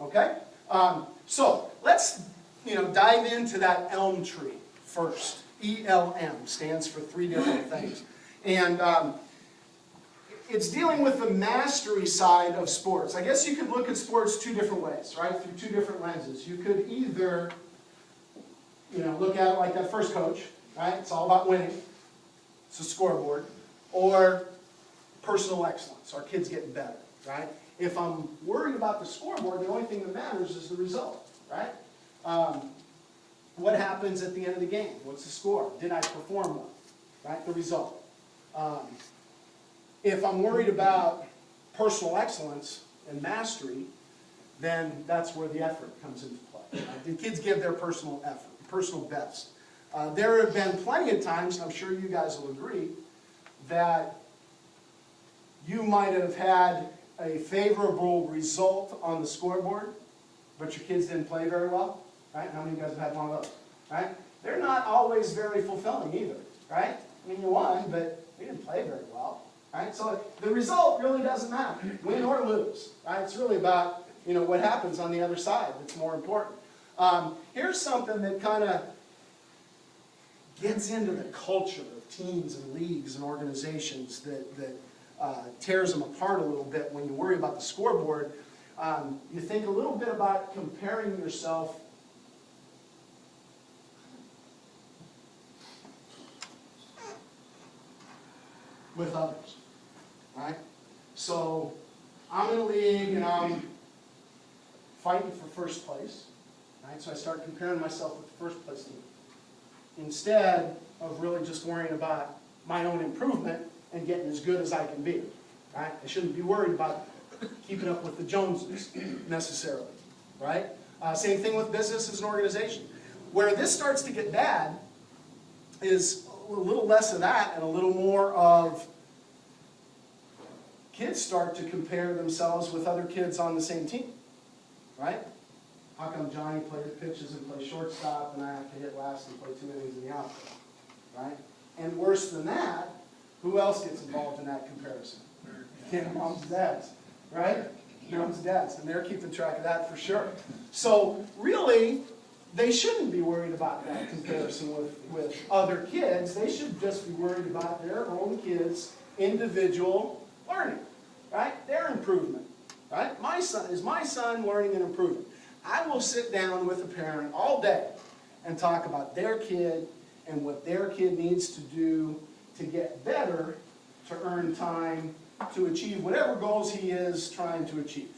Okay? So let's dive into that elm tree first. ELM stands for 3 different things. And it's dealing with the mastery side of sports. I guess you could look at sports 2 different ways, right? Through 2 different lenses. You could either look at it like that first coach, right? It's all about winning. It's a scoreboard. Or personal excellence. Our kids getting better, right? If I'm worried about the scoreboard, the only thing that matters is the result, right? What happens at the end of the game? What's the score? Did I perform well? Right? The result. If I'm worried about personal excellence and mastery, then that's where the effort comes into play. Right? The kids give their personal effort, personal best. There have been plenty of times, and I'm sure you guys will agree, that you might have had a favorable result on the scoreboard, but your kids didn't play very well. Right? How many of you guys have had one of those? Right? They're not always very fulfilling either. Right? I mean, you won, but you didn't play very well. Right? So the result really doesn't matter, win or lose. Right? It's really about what happens on the other side that's more important. Here's something that kind of gets into the culture of teams and leagues and organizations that tears them apart a little bit when you worry about the scoreboard. You think a little bit about comparing yourself with others, right? So I'm in a league and I'm fighting for first place, right? So I start comparing myself with the first place team instead of really just worrying about my own improvement and getting as good as I can be, right? I shouldn't be worried about keeping up with the Joneses necessarily, right? Same thing with business as an organization. Where this starts to get bad is a little less of that and a little more of kids start to compare themselves with other kids on the same team, right? How come Johnny pitches and plays shortstop and I have to hit last and play 2 innings in the outfield, right? And worse than that, who else gets involved in that comparison? Moms and dads, right? Moms and dads, and they're keeping track of that for sure. So really, they shouldn't be worried about that comparison with other kids. They should just be worried about their own kids' individual learning, right? Their improvement, right? Is my son learning and improving? I will sit down with a parent all day and talk about their kid and what their kid needs to do to get better, to earn time, to achieve whatever goals he is trying to achieve,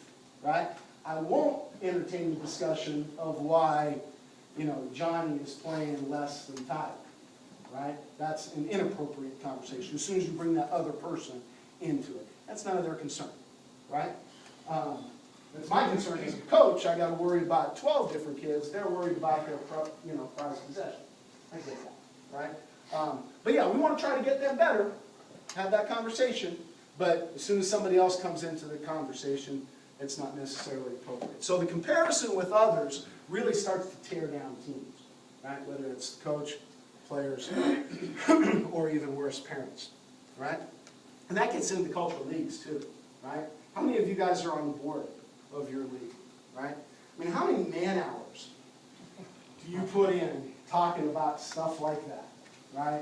right? I won't entertain the discussion of why, Johnny is playing less than Tyler, right? That's an inappropriate conversation. As soon as you bring that other person into it, that's none of their concern, right? It's my concern as a coach. I got to worry about 12 different kids. They're worried about their, prized possession. I get that, right? But yeah, we want to try to get them better, have that conversation. But as soon as somebody else comes into the conversation, it's not necessarily appropriate. So the comparison with others really starts to tear down teams, right? Whether it's coach, players, or even worse, parents, right? And that gets into cultural leagues too, right? How many of you guys are on the board of your league, right? I mean, how many man hours do you put in talking about stuff like that, right?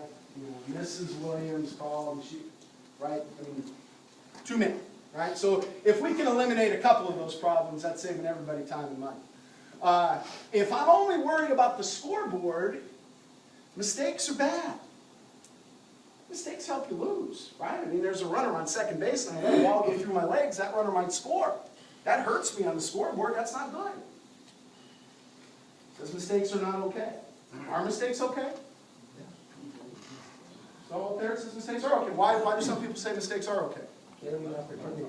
Mrs. Williams called, and she, right? I mean, too many, right? So if we can eliminate a couple of those problems, that's saving everybody time and money. If I'm only worried about the scoreboard, mistakes are bad. Mistakes help you lose, right? I mean, there's a runner on second base and I let a ball go through my legs, that runner might score. That hurts me on the scoreboard, that's not good. Because mistakes are not okay. Are mistakes okay? So up there it says mistakes are okay. Why do some people say mistakes are okay?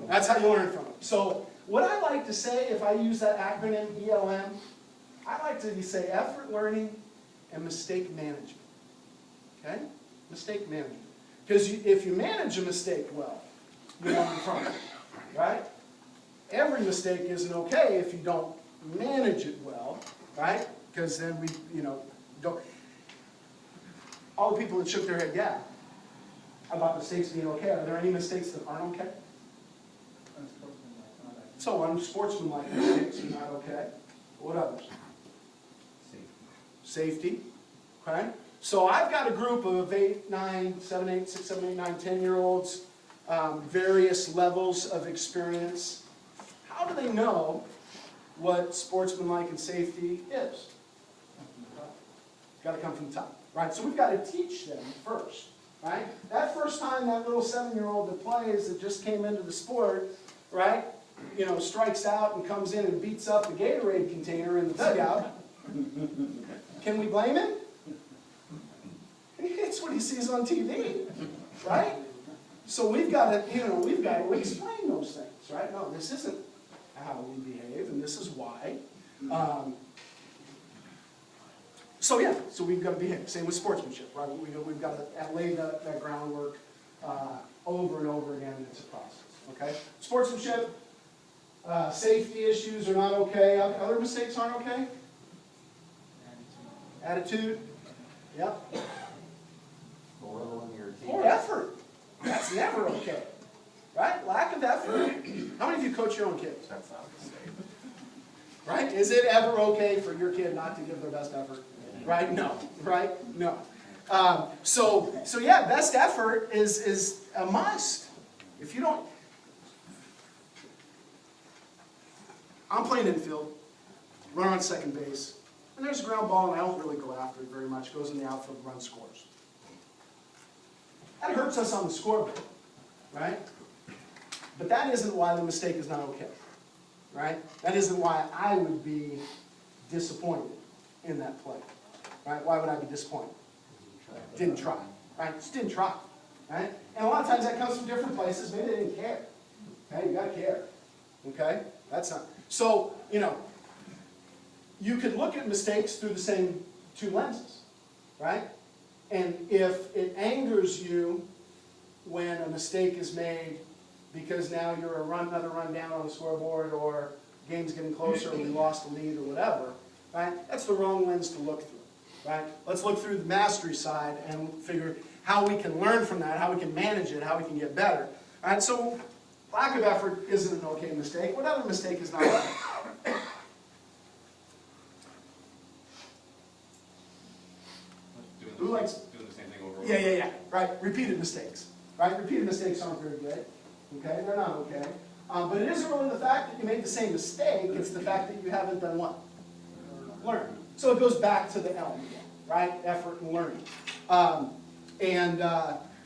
That's how you learn from it. So what I like to say, if I use that acronym ELM, I like to say effort learning and mistake management. Okay? Mistake management. Because if you manage a mistake well, you learn from it. Right? Every mistake isn't okay if you don't manage it well. Right? Because then we, don't. All the people that shook their head, yeah, about mistakes being okay. Are there any mistakes that aren't okay? So unsportsmanlike mistakes are not okay. What others? Safety. Okay? So I've got a group of 8, 9, 7, 8, 6, 7, 8, 9, 10-year-olds, various levels of experience. How do they know what sportsmanlike and safety is? Got to come from the top, right? So we've got to teach them first, right? That first time that little 7-year-old that plays, that just came into the sport, right, you know, strikes out and comes in and beats up the Gatorade container in the dugout, can we blame him? It's what he sees on TV, right? So we've got to, you know, we've got to explain those things, right? No, this isn't how we behave, and this is why. So yeah, so we've got to behave. Same with sportsmanship, right? We've got to lay that groundwork over and over again, and it's a process, okay? Sportsmanship, safety issues are not okay. Other mistakes aren't okay? Attitude. Yep. Poor effort. That's never okay. Right? Lack of effort. How many of you coach your own kids? That's not a mistake. Right? Is it ever okay for your kid not to give their best effort? Right? No. Right? No. So yeah, best effort is a must. If you don't... I'm playing infield, run on second base, and there's a ground ball, and I don't really go after it very much. It goes in the outfield, run scores. That hurts us on the scoreboard, right? But that isn't why the mistake is not okay, right? That isn't why I would be disappointed in that play, right? Why would I be disappointed? Didn't try, right? Just didn't try, right? And a lot of times that comes from different places. Maybe they didn't care. Okay, you got to care, okay? That's not... So, you know, you could look at mistakes through the same two lenses, right? And if it angers you when a mistake is made because now you're another run down on the scoreboard, or game's getting closer, or we lost the lead, or whatever, right? That's the wrong lens to look through, right? Let's look through the mastery side and figure how we can learn from that, how we can manage it, how we can get better. All right, so lack of effort isn't an okay mistake. What other mistake is not okay? Who likes doing the same thing over? Yeah. Right. Repeated mistakes. Right. Repeated mistakes aren't very good. Okay, they're not okay. But it isn't really the fact that you made the same mistake. It's the fact that you haven't done what? Learn. So it goes back to the L again, right? Effort and learning.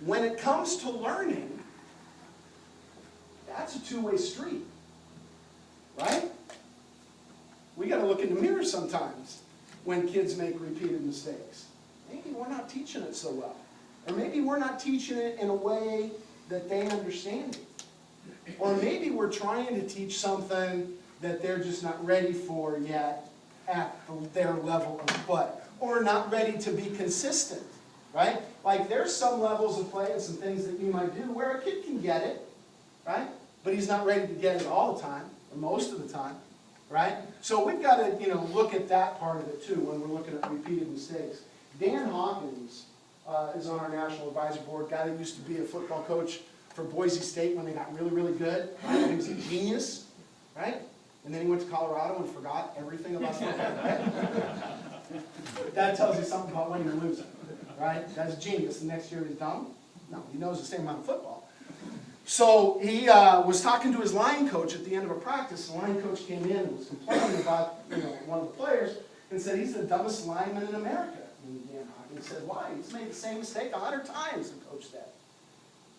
When it comes to learning, that's a two-way street, right? We got to look in the mirror sometimes when kids make repeated mistakes. Maybe we're not teaching it so well. Or maybe we're not teaching it in a way that they understand it. Or maybe we're trying to teach something that they're just not ready for yet at their level of play. Or not ready to be consistent, right? Like there's some levels of play and some things that you might do where a kid can get it, right? But he's not ready to get it all the time, or most of the time, right? So we've got to, you know, look at that part of it too when we're looking at repeated mistakes. Dan Hawkins is on our National Advisory Board, guy that used to be a football coach for Boise State when they got really, really good. Right? He was a genius, right? And then he went to Colorado and forgot everything about football. Right? That tells you something about winning or losing, right? That's a genius. The next year he's dumb? No, he knows the same amount of football. So he was talking to his line coach at the end of a practice. The line coach came in and was complaining about, you know, one of the players and said he's the dumbest lineman in America. And Dan Hawkins said, why? He's made the same mistake 100 times, the coach said.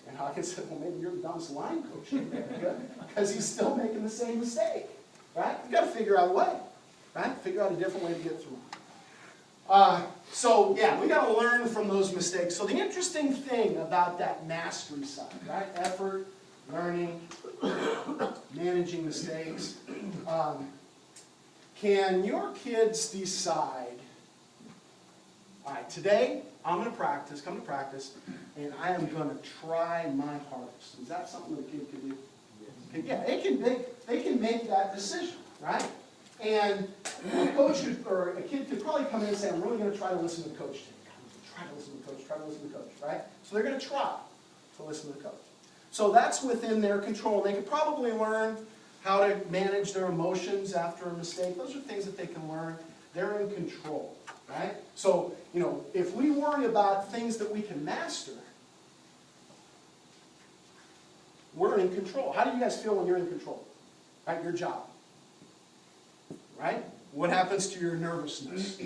And Hawkins said, well, maybe you're the dumbest line coach in America because he's still making the same mistake, right? You've got to figure out a way, right? Figure out a different way to get through. So, yeah, we got to learn from those mistakes. So the interesting thing about that mastery side, right? Effort, learning, managing mistakes. Can your kids decide, all right, today I'm going to practice, come to practice, and I am going to try my hardest. Is that something that a kid could do? Yeah, they can make that decision, right? And a coach could, or a kid could probably come in and say, I'm really going to try to listen to the coach today. Try to listen to the coach, try to listen to the coach, right? So they're going to try to listen to the coach. So that's within their control. They could probably learn how to manage their emotions after a mistake. Those are things that they can learn. They're in control, right? So, if we worry about things that we can master, we're in control. How do you guys feel when you're in control? Right, your job. Right? What happens to your nervousness?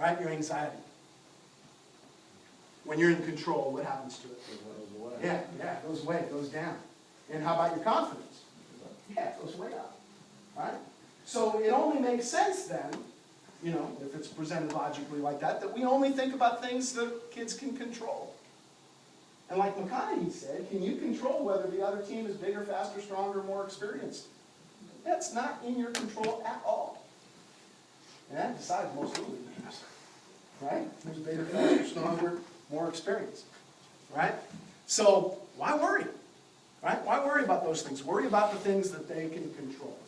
Right, your anxiety. When you're in control, what happens to it? It goes away. Yeah, it goes away, it goes down. And how about your confidence? Yeah, it goes way up. Right? So it only makes sense then, if it's presented logically like that, that we only think about things that kids can control. And like McConaughey said, can you control whether the other team is bigger, faster, stronger, more experienced? That's not in your control at all. And that decides most of the games. Right? Who's bigger, faster, stronger, more experienced. Right? So why worry? Right? Why worry about those things? Worry about the things that they can control.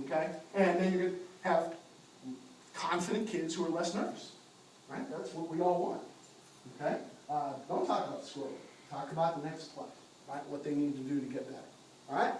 Okay? And then you're going to have confident kids who are less nervous. Right? That's what we all want. Okay? Don't talk about the squirrel. Talk about the next play. Right? What they need to do to get better. All right?